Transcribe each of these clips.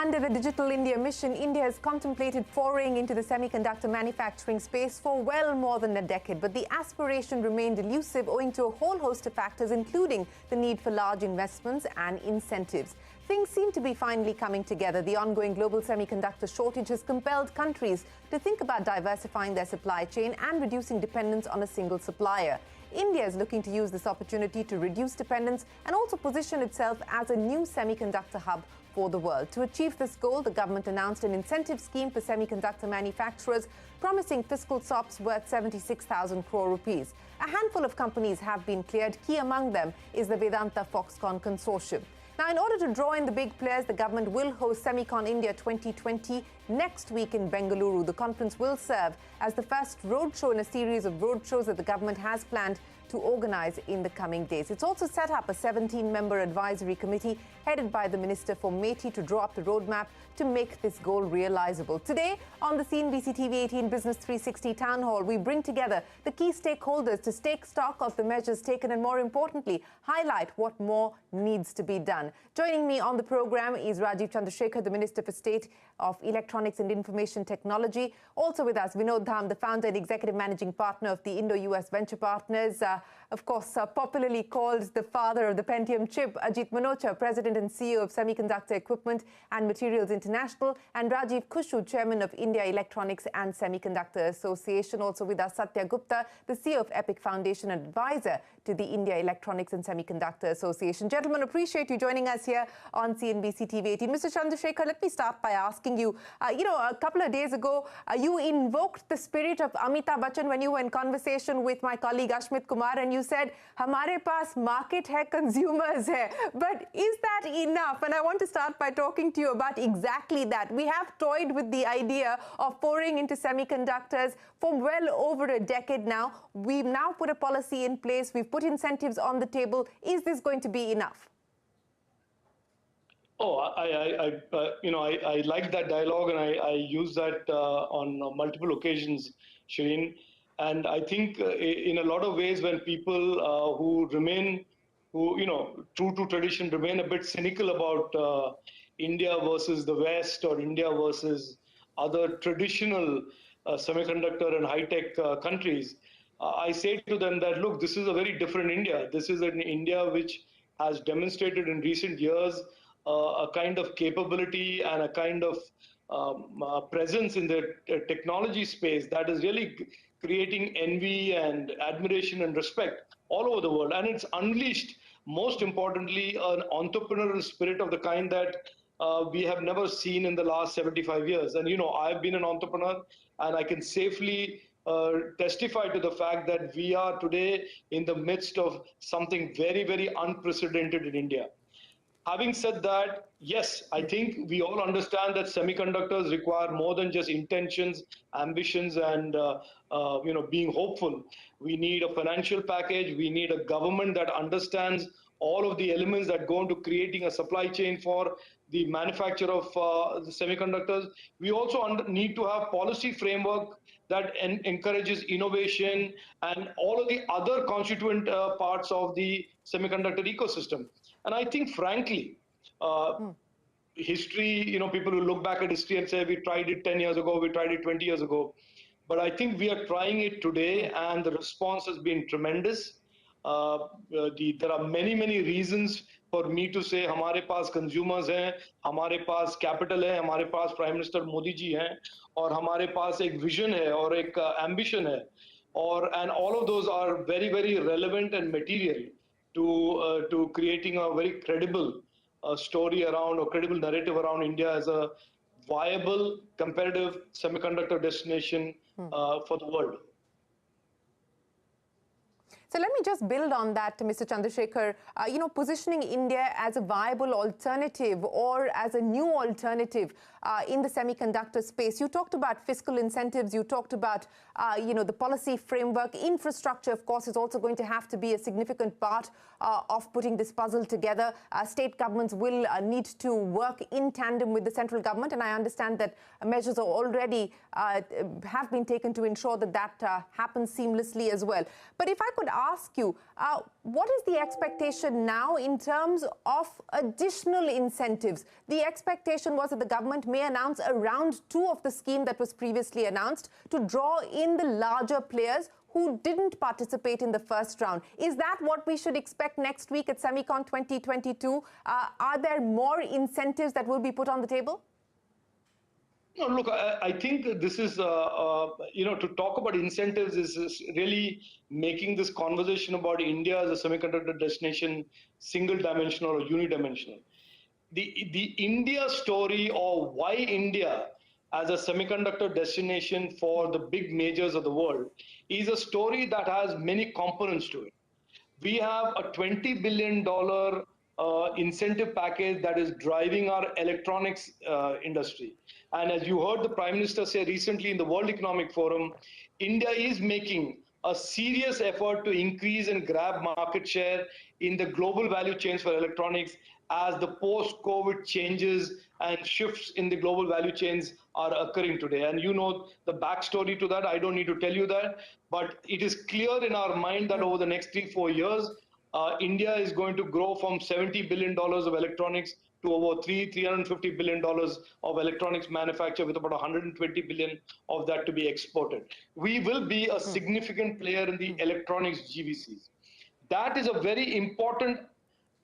Under the Digital India mission, India has contemplated foraying into the semiconductor manufacturing space for well more than a decade, but the aspiration remained elusive owing to a whole host of factors, including the need for large investments and incentives. Things seem to be finally coming together. The ongoing global semiconductor shortage has compelled countries to think about diversifying their supply chain and reducing dependence on a single supplier. India is looking to use this opportunity to reduce dependence and also position itself as a new semiconductor hub for the world. To achieve this goal, the government announced an incentive scheme for semiconductor manufacturers, promising fiscal SOPs worth 76,000 crore rupees. A handful of companies have been cleared. Key among them is the Vedanta Foxconn consortium. Now, in order to draw in the big players, the government will host Semicon India 2020 next week in Bengaluru. The conference will serve as the first roadshow in a series of roadshows that the government has planned to organize in the coming days. It's also set up a 17-member advisory committee headed by the Minister for METI to draw up the roadmap to make this goal realizable. Today, on the CNBC-TV18 Business 360 Town Hall, we bring together the key stakeholders to take stock of the measures taken and, more importantly, highlight what more needs to be done. Joining me on the program is Rajeev Chandrasekhar, the Minister for State of Electronics and Information Technology. Also with us, Vinod Dham, the founder and executive managing partner of the Indo-US Venture Partners. Of course, popularly called the father of the Pentium chip, Ajit Manocha, President and CEO of Semiconductor Equipment and Materials International, and Rajiv Kushu, Chairman of India Electronics and Semiconductor Association. Also with us, Satya Gupta, the CEO of Epic Foundation and advisor to the India Electronics and Semiconductor Association. Gentlemen, appreciate you joining us here on CNBC TV18. Mr. Chandrasekhar, let me start by asking you, a couple of days ago, you invoked the spirit of Amitabh Bachchan when you were in conversation with my colleague Ashmit Kumar, and you said, "Hamare paas market hai, consumers hai." But is that enough? And I want to start by talking to you about exactly that. We have toyed with the idea of pouring into semiconductors for well over a decade now. We've now put a policy in place. We've put incentives on the table. Is this going to be enough? Oh, I like that dialogue, and I use that on multiple occasions, Shireen. And I think in a lot of ways, when people who true to tradition, remain a bit cynical about India versus the West or India versus other traditional semiconductor and high-tech countries, I say to them that, look, this is a very different India. This is an India which has demonstrated in recent years a kind of capability and a kind of presence in the technology space that is really creating envy and admiration and respect all over the world. And it's unleashed, most importantly, an entrepreneurial spirit of the kind that we have never seen in the last 75 years. And, I've been an entrepreneur, and I can safely testify to the fact that we are today in the midst of something very, very unprecedented in India. Having said that, yes, I think we all understand that semiconductors require more than just intentions, ambitions, and being hopeful. We need a financial package. We need a government that understands all of the elements that go into creating a supply chain for the manufacture of the semiconductors. We also need to have policy framework that encourages innovation and all of the other constituent parts of the semiconductor ecosystem. And I think, frankly, history, people will look back at history and say, we tried it 10 years ago, we tried it 20 years ago. But I think we are trying it today, and the response has been tremendous. There are many, many reasons for me to say, hamare paas consumers hain, hamare paas capital hai, hamare paas Prime Minister Modi ji hain, or hamare paas ek vision hai, or ek ambition hai. And all of those are very, very relevant and material to creating a very credible story around, or credible narrative around India as a viable, competitive semiconductor destination for the world. So let me just build on that, Mr. Chandrasekhar. Positioning India as a viable alternative or as a new alternative in the semiconductor space. You talked about fiscal incentives. You talked about, the policy framework. Infrastructure, of course, is also going to have to be a significant part of putting this puzzle together. State governments will need to work in tandem with the central government, and I understand that measures are already have been taken to ensure that that happens seamlessly as well. But if I could ask you, what is the expectation now in terms of additional incentives? The expectation was that the government may announce a round 2 of the scheme that was previously announced to draw in the larger players who didn't participate in the first round. Is that what we should expect next week at Semicon 2022? Are there more incentives that will be put on the table? No, look, I think this is, to talk about incentives is really making this conversation about India as a semiconductor destination single-dimensional or unidimensional. The India story, or why India as a semiconductor destination for the big majors of the world, is a story that has many components to it. We have a $20 billion incentive package that is driving our electronics industry. And as you heard the Prime Minister say recently in the World Economic Forum, India is making a serious effort to increase and grab market share in the global value chains for electronics as the post-COVID changes and shifts in the global value chains are occurring today. And you know the backstory to that, I don't need to tell you that, but it is clear in our mind that over the next 3-4 years, India is going to grow from $70 billion of electronics to over $350 billion of electronics manufacture, with about 120 billion of that to be exported. We will be a significant player in the electronics GVCs. That is a very important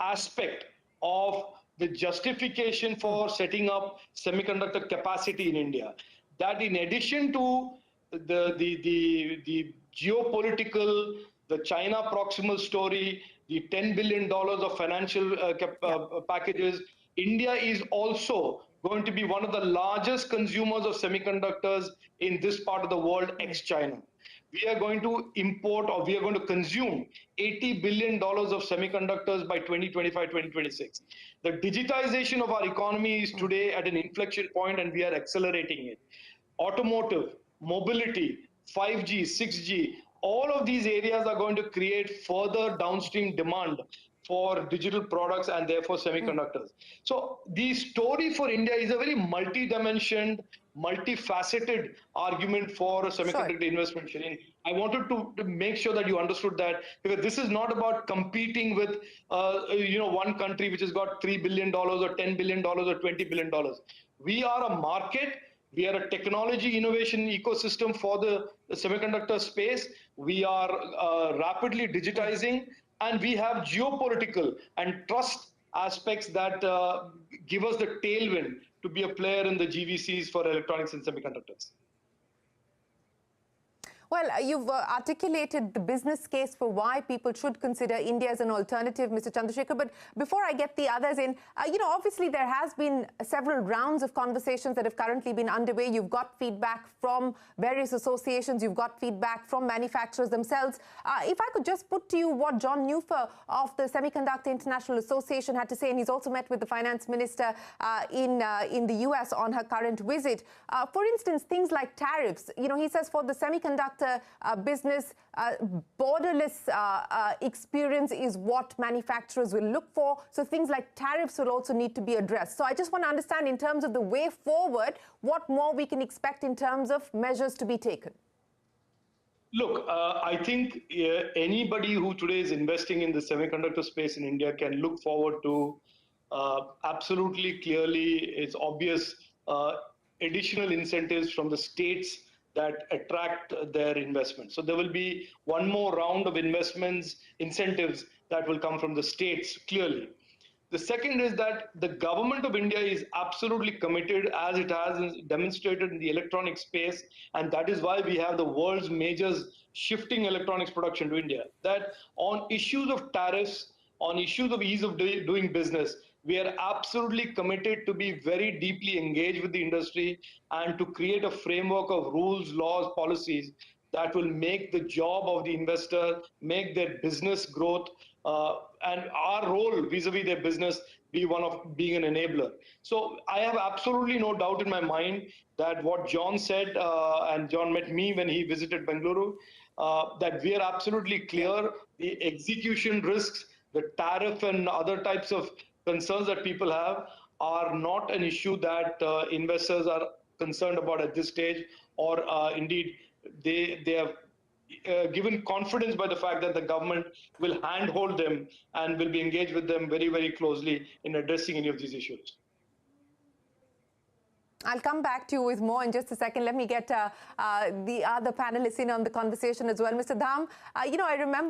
aspect of the justification for setting up semiconductor capacity in India. That in addition to the geopolitical, the China proximal story, the $10 billion of financial packages, India is also going to be one of the largest consumers of semiconductors in this part of the world, ex-China. We are going to import, or we are going to consume $80 billion of semiconductors by 2025, 2026. The digitization of our economy is today at an inflection point, and we are accelerating it. Automotive, mobility, 5G, 6G, all of these areas are going to create further downstream demand for digital products and therefore semiconductors. So the story for India is a very multi-dimensioned, multifaceted argument for a semiconductor investment. Shireen, I wanted to make sure that you understood that, because this is not about competing with one country which has got $3 billion or $10 billion or $20 billion. We are a market. We are a technology innovation ecosystem for the semiconductor space. We are rapidly digitizing, and we have geopolitical and trust aspects that give us the tailwind to be a player in the GVCs for electronics and semiconductors. Well, you've articulated the business case for why people should consider India as an alternative, Mr. Chandrasekhar. But before I get the others in, obviously there has been several rounds of conversations that have currently been underway. You've got feedback from various associations. You've got feedback from manufacturers themselves. If I could just put to you what John Newfer of the Semiconductor International Association had to say, and he's also met with the finance minister in the US on her current visit. For instance, things like tariffs. He says for the semiconductor business, borderless experience is what manufacturers will look for. So things like tariffs will also need to be addressed. So I just want to understand, in terms of the way forward, what more we can expect in terms of measures to be taken. Look, I think anybody who today is investing in the semiconductor space in India can look forward to absolutely clearly, it's obvious, additional incentives from the states that attract their investment. So there will be one more round of incentives that will come from the states, clearly. The second is that the government of India is absolutely committed, as it has demonstrated in the electronic space, and that is why we have the world's majors shifting electronics production to India, that on issues of tariffs, on issues of ease of doing business, we are absolutely committed to be very deeply engaged with the industry and to create a framework of rules, laws, policies that will make the job of the investor, make their business growth, and our role vis-a-vis their business be one of being an enabler. So I have absolutely no doubt in my mind that what John said, and John met me when he visited Bengaluru, that we are absolutely clear the execution risks, the tariff and other types of concerns that people have are not an issue that investors are concerned about at this stage, or indeed they have given confidence by the fact that the government will handhold them and will be engaged with them very, very closely in addressing any of these issues. I'll come back to you with more in just a second. Let me get the other panelists in on the conversation as well. Mr. Dham, I remember